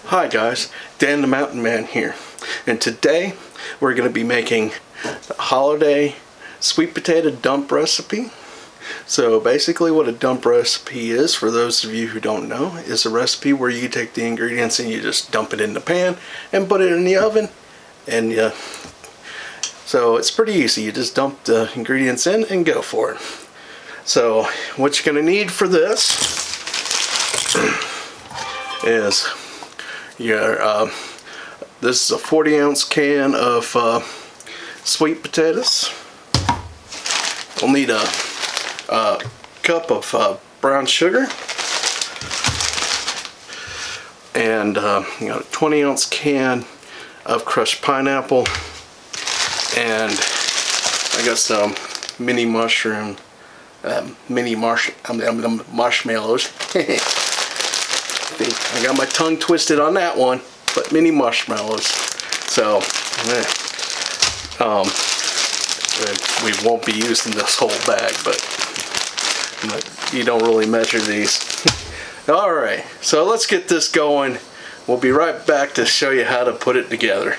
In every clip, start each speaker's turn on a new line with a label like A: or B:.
A: Hi guys, Dan the Mountain Man here, and today we're going to be making a holiday sweet potato dump recipe. So basically what a dump recipe is, for those of you who don't know, is a recipe where you take the ingredients and you just dump it in the pan and put it in the oven, and so it's pretty easy. You just dump the ingredients in and go for it. So what you're going to need for this is this is a 40-ounce can of sweet potatoes. We'll need a cup of brown sugar, and a 20-ounce can of crushed pineapple, and I got some mini marshmallows. I got my tongue twisted on that one, but mini marshmallows. So we won't be using this whole bag, but you don't really measure these. Alright, so let's get this going. We'll be right back to show you how to put it together.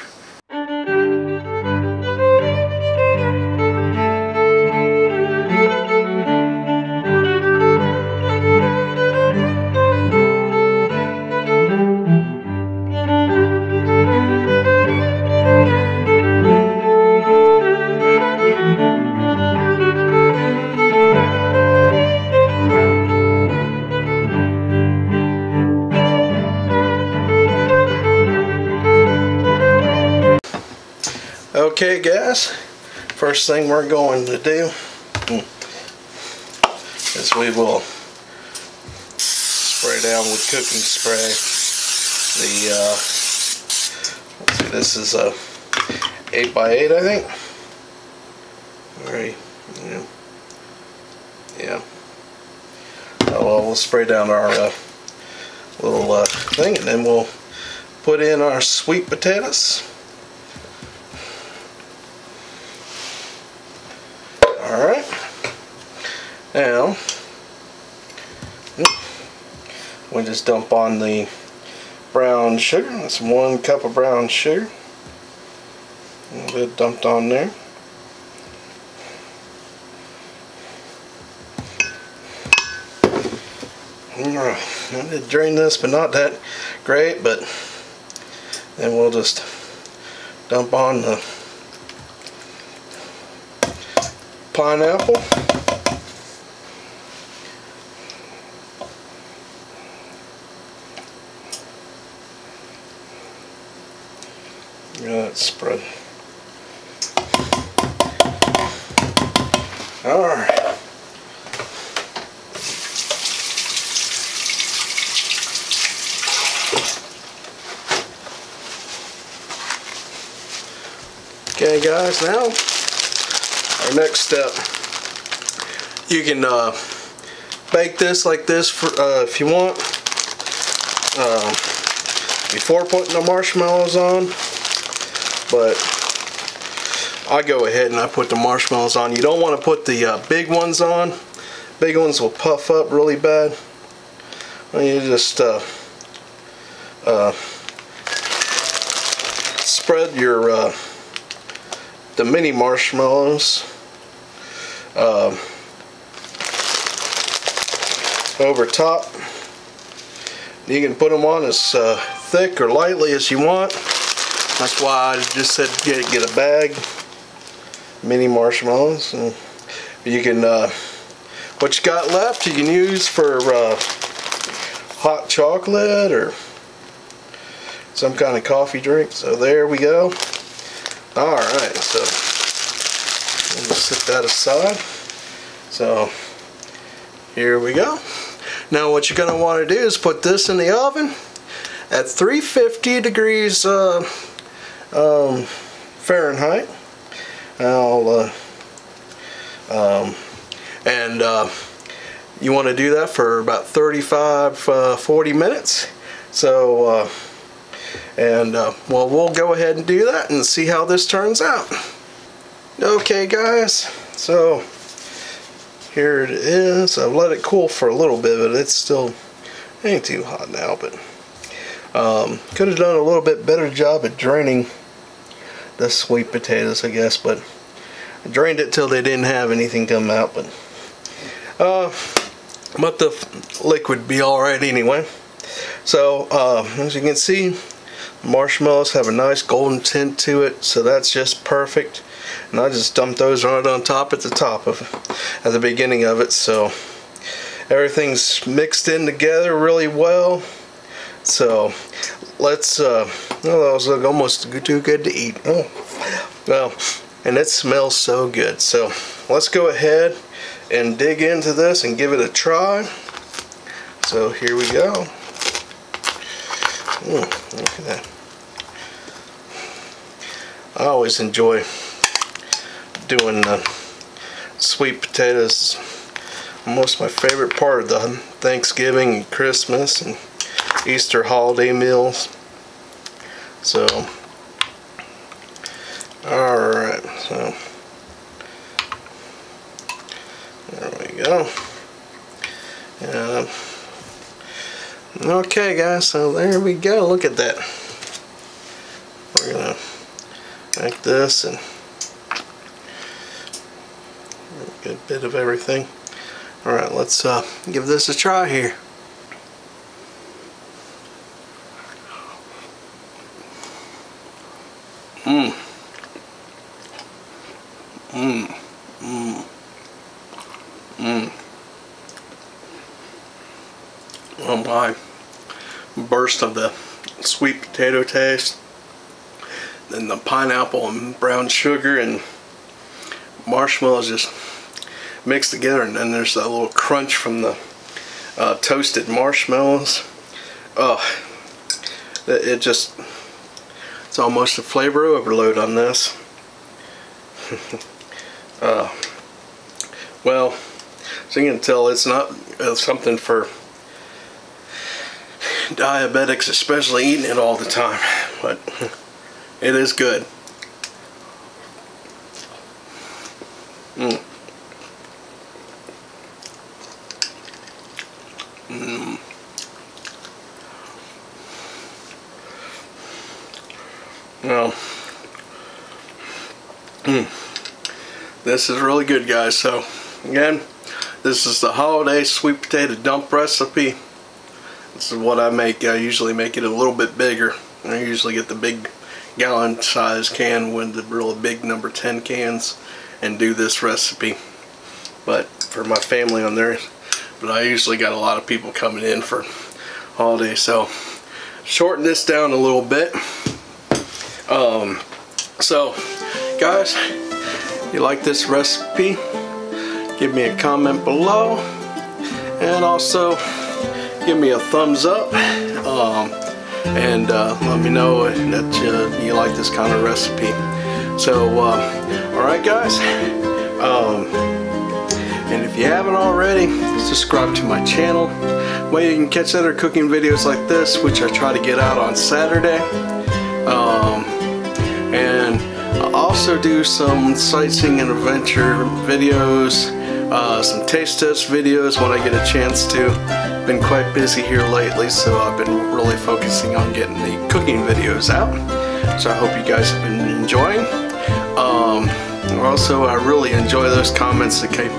A: Okay guys, first thing we're going to do is we will spray down with cooking spray the, let's see, this is a 8x8 I think. Alright, yeah. Well, we'll spray down our little thing, and then we'll put in our sweet potatoes. Alright, now we just dump on the brown sugar. That's 1 cup of brown sugar. A little bit dumped on there. Alright, I did drain this, but not that great, but then we'll just dump on the pineapple. Let's spread. Alright. Okay guys, now our next step, you can bake this like this for, if you want, before putting the marshmallows on, but I go ahead and I put the marshmallows on. You don't want to put the big ones on. Big ones will puff up really bad. You just spread your the mini marshmallows over top. You can put them on as thick or lightly as you want. That's why I just said get a bag, mini marshmallows. And you can what you got left you can use for hot chocolate or some kind of coffee drink. So there we go. Alright, so we'll just set that aside. So here we go. Now what you're going to want to do is put this in the oven at 350 degrees Fahrenheit. You want to do that for about 35-40 minutes. So well, we'll go ahead and do that and see how this turns out. Okay guys, so here it is. I've let it cool for a little bit, but it's still ain't too hot now, but Could have done a little bit better job at draining the sweet potatoes, I guess, but I drained it till they didn't have anything come out. But the liquid be alright anyway. So as you can see, marshmallows have a nice golden tint to it, so that's just perfect. And I just dumped those right on top at the beginning of it, so everything's mixed in together really well. So let's those look almost too good to eat. Oh well, and it smells so good. So let's go ahead and dig into this and give it a try. So here we go. Look at that. I always enjoy doing sweet potatoes. Most my favorite part of the Thanksgiving and Christmas and Easter holiday meals. So alright, so there we go. Okay guys, so there we go. Look at that. We're gonna make this and a good bit of everything. Alright, let's give this a try here. Oh my, burst of the sweet potato taste, then the pineapple and brown sugar and marshmallows just mixed together, and then there's that little crunch from the toasted marshmallows. Oh, it's almost a flavor overload on this. Well, so you can tell it's not something for diabetics, especially eating it all the time, but it is good. Well, this is really good, guys. So again, this is the holiday sweet potato dump recipe. This is what I make. I usually make it a little bit bigger. I usually get the big gallon size can with the really big number 10 cans and do this recipe. But for my family on there, but I usually got a lot of people coming in for holidays, so shorten this down a little bit. So guys, if you like this recipe, give me a comment below, and also give me a thumbs up, and let me know that you like this kind of recipe. So alright guys, and if you haven't already, subscribe to my channel. Well, you can catch other cooking videos like this, which I try to get out on Saturday. And I also do some sightseeing and adventure videos, some taste test videos when I get a chance to. Been quite busy here lately, so I've been really focusing on getting the cooking videos out. So I hope you guys have been enjoying. Also, I really enjoy those comments that keep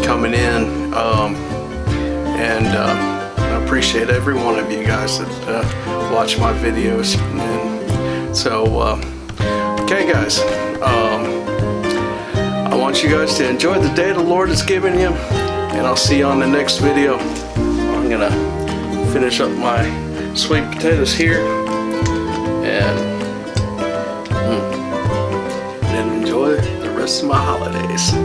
A: coming in, and I appreciate every one of you guys that watch my videos. And so okay guys, I want you guys to enjoy the day the Lord has given you, and I'll see you on the next video. I'm gonna finish up my sweet potatoes here and enjoy the rest of my holidays.